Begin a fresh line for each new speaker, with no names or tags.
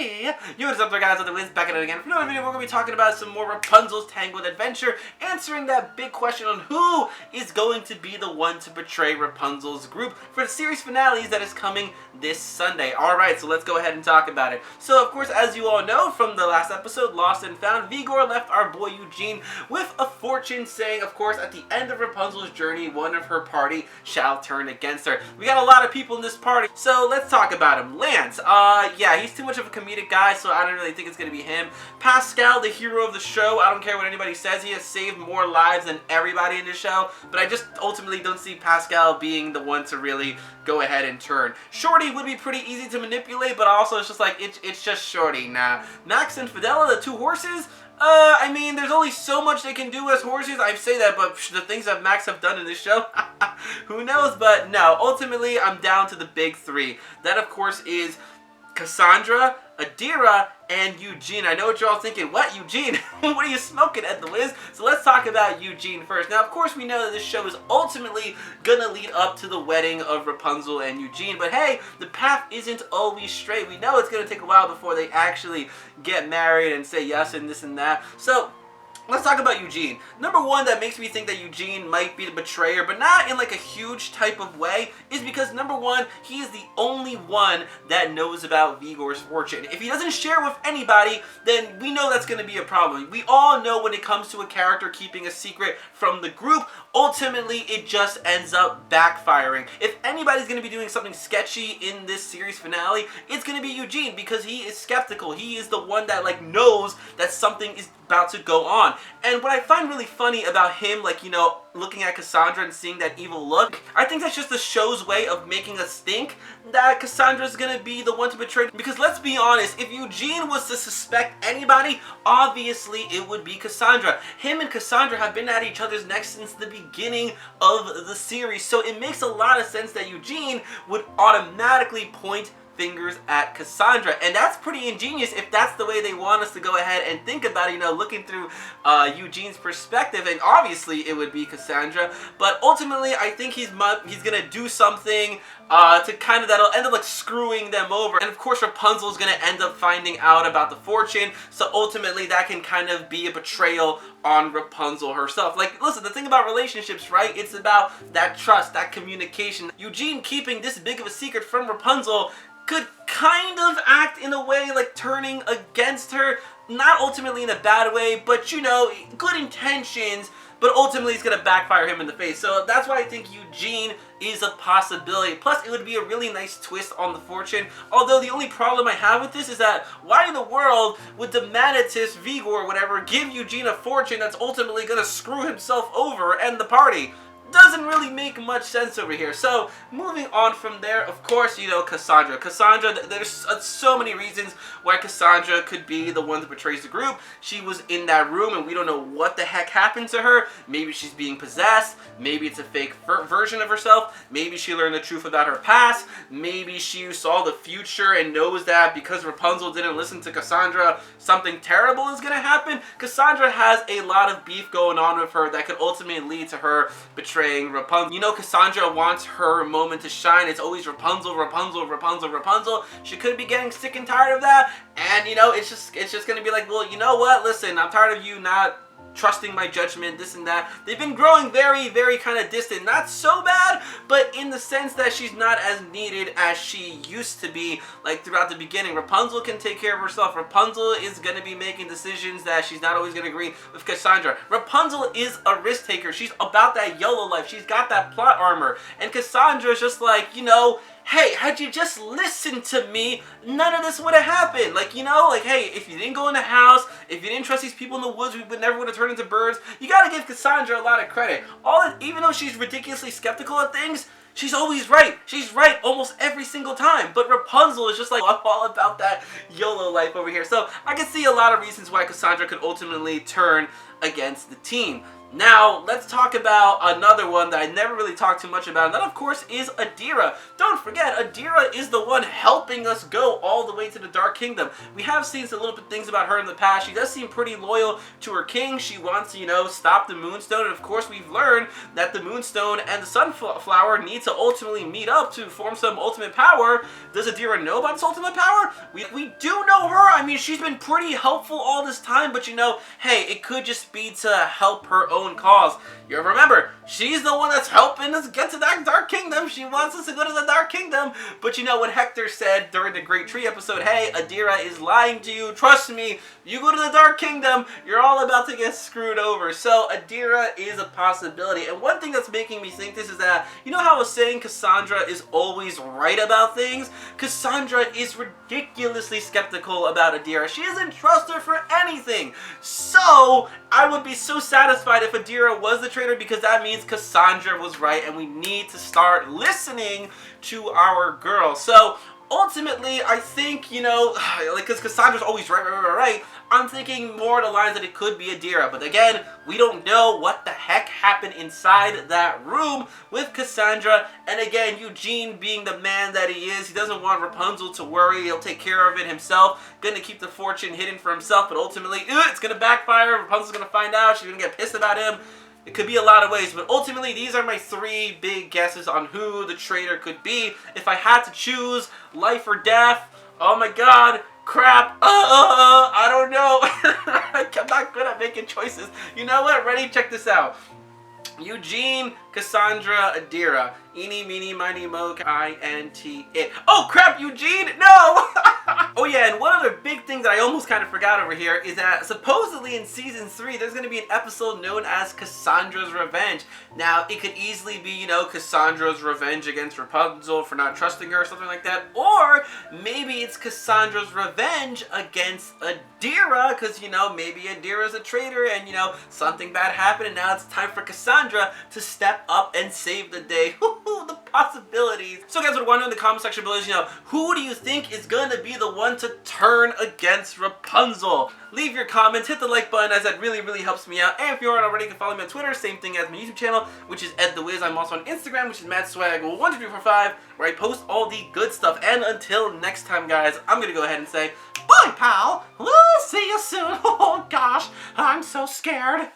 Hey, you what's up there, guys? The Wiz back at it again. For another video, we're going to be talking about some more Rapunzel's Tangled adventure, answering that big question on who is going to be the one to betray Rapunzel's group for the series finales that is coming this Sunday. Alright, so let's go ahead and talk about it. So, of course, as you all know from the last episode, Lost and Found, Vigor left our boy Eugene with a fortune saying, of course, at the end of Rapunzel's journey, one of her party shall turn against her. We got a lot of people in this party, so let's talk about him. Lance, yeah, he's too much of a comedic guy, so I don't really think it's going to be him. Pascal, the hero of the show, I don't care what anybody says, he has saved more lives than everybody in the show, but I just ultimately don't see Pascal being the one to really go ahead and turn. Shorty would be pretty easy to manipulate, but also it's just like, it's just Shorty. Nah. Max and Fidela, the two horses, I mean, there's only so much they can do as horses. I say that, but the things that Max have done in this show, who knows? But no, ultimately, I'm down to the big three. That, of course, is Cassandra, Adira, and Eugene. I know what you're all thinking. What, Eugene? What are you smoking at the Wiz? So let's talk about Eugene first. Now, of course, we know that this show is ultimately gonna lead up to the wedding of Rapunzel and Eugene. But hey, the path isn't always straight. We know it's gonna take a while before they actually get married and say yes and this and that. So let's talk about Eugene. Number one that makes me think that Eugene might be the betrayer, but not in like a huge type of way, is because number one, he is the only one that knows about Vigor's fortune. If he doesn't share with anybody, then we know that's going to be a problem. We all know when it comes to a character keeping a secret from the group, ultimately it just ends up backfiring. If anybody's going to be doing something sketchy in this series finale, it's going to be Eugene, because he is skeptical. He is the one that like knows that something is about to go on. And what I find really funny about him, like, you know, looking at Cassandra and seeing that evil look, I think that's just the show's way of making us think that Cassandra's gonna be the one to betray. Because let's be honest, if Eugene was to suspect anybody, obviously it would be Cassandra. Him and Cassandra have been at each other's necks since the beginning of the series, so it makes a lot of sense that Eugene would automatically point fingers at Cassandra, and that's pretty ingenious if that's the way they want us to go ahead and think about it, you know, looking through Eugene's perspective. And obviously it would be Cassandra, but ultimately I think he's gonna do something to kind of that'll end up like screwing them over. And of course Rapunzel's gonna end up finding out about the fortune, so ultimately that can kind of be a betrayal on Rapunzel herself. Like, listen, the thing about relationships, right, it's about that trust, that communication. Eugene keeping this big of a secret from Rapunzel could kind of act in a way like turning against her, not ultimately in a bad way, but you know, good intentions, but ultimately it's gonna backfire him in the face. So that's why I think Eugene is a possibility. Plus, it would be a really nice twist on the fortune. Although the only problem I have with this is that why in the world would the Manatus, Vigor, or whatever, give Eugene a fortune that's ultimately gonna screw himself over and the party? Doesn't really make much sense over here. So moving on from there, of course, you know, Cassandra. Cassandra, there's so many reasons why Cassandra could be the one that betrays the group. She was in that room and we don't know what the heck happened to her. Maybe she's being possessed. Maybe it's a fake version of herself. Maybe she learned the truth about her past. Maybe she saw the future and knows that because Rapunzel didn't listen to Cassandra, something terrible is going to happen. Cassandra has a lot of beef going on with her that could ultimately lead to her betraying Rapunzel. You know, Cassandra wants her moment to shine. It's always Rapunzel, Rapunzel, Rapunzel, Rapunzel. She could be getting sick and tired of that, and you know, it's just gonna be like, well, you know what? Listen, I'm tired of you not trusting my judgment, this and that. They've been growing very, very kind of distant. Not so bad, but in the sense that she's not as needed as she used to be, like throughout the beginning. Rapunzel can take care of herself. Rapunzel is going to be making decisions that she's not always going to agree with Cassandra. Rapunzel is a risk taker. She's about that YOLO life. She's got that plot armor. And Cassandra is just like, you know, hey, had you just listened to me, none of this would have happened. Like, you know, like, hey, if you didn't go in the house, if you didn't trust these people in the woods, we never would have turned into birds. You gotta give Cassandra a lot of credit. Even though she's ridiculously skeptical of things, she's always right. She's right almost every single time. But Rapunzel is just like, I'm all about that YOLO life over here. So I can see a lot of reasons why Cassandra could ultimately turn against the team. Now, let's talk about another one that I never really talked too much about, and that, of course, is Adira. Don't forget, Adira is the one helping us go all the way to the Dark Kingdom. We have seen some little bit things about her in the past. She does seem pretty loyal to her king. She wants to, you know, stop the Moonstone, and of course, we've learned that the Moonstone and the Sunflower need to ultimately meet up to form some ultimate power. Does Adira know about this ultimate power? We do know her. I mean, she's been pretty helpful all this time, but you know, hey, it could just be to help her own cause. You remember, she's the one that's helping us get to that Dark Kingdom. She wants us to go to the Dark Kingdom. But you know what Hector said during the Great Tree episode? Hey, Adira is lying to you. Trust me, you go to the Dark Kingdom, you're all about to get screwed over. So Adira is a possibility. And one thing that's making me think this is that, you know how I was saying Cassandra is always right about things? Cassandra is ridiculously skeptical about Adira. She doesn't trust her for anything. So I would be so satisfied if Adira was the traitor, because that means Cassandra was right and we need to start listening to our girl. So ultimately, I think, you know, like, because Cassandra's always right, I'm thinking more the lines that it could be Adira. But again, we don't know what the heck happened inside that room with Cassandra. And again, Eugene being the man that he is, he doesn't want Rapunzel to worry. He'll take care of it himself. Gonna keep the fortune hidden for himself, but ultimately, it's gonna backfire. Rapunzel's gonna find out. She's gonna get pissed about him. It could be a lot of ways, but ultimately, these are my 3 big guesses on who the traitor could be. If I had to choose life or death, oh my god, crap, I don't know. I'm not good at making choices. You know what? Ready? Check this out. Eugene, Cassandra, Adira. Eeny, meeny, miny, mo, I-N-T-I. Oh crap, Eugene! No! Oh yeah, and one other big thing that I almost kind of forgot over here is that supposedly in Season 3, there's going to be an episode known as Cassandra's Revenge. Now, it could easily be, you know, Cassandra's revenge against Rapunzel for not trusting her or something like that. Or maybe it's Cassandra's revenge against Adira, because, you know, maybe Adira's a traitor and, you know, something bad happened and now it's time for Cassandra to step up and save the day. The possibilities. So guys, what I want to know in the comment section below is, you know, who do you think is going to be the one to turn against Rapunzel? Leave your comments, hit the like button, as that really helps me out. And if you aren't already, you can follow me on Twitter, same thing as my YouTube channel, which is EdTheWiz. I'm also on Instagram, which is MattSwag12345, where I post all the good stuff. And until next time, guys, I'm going to go ahead and say, bye, pal. We'll see you soon. Oh, gosh, I'm so scared.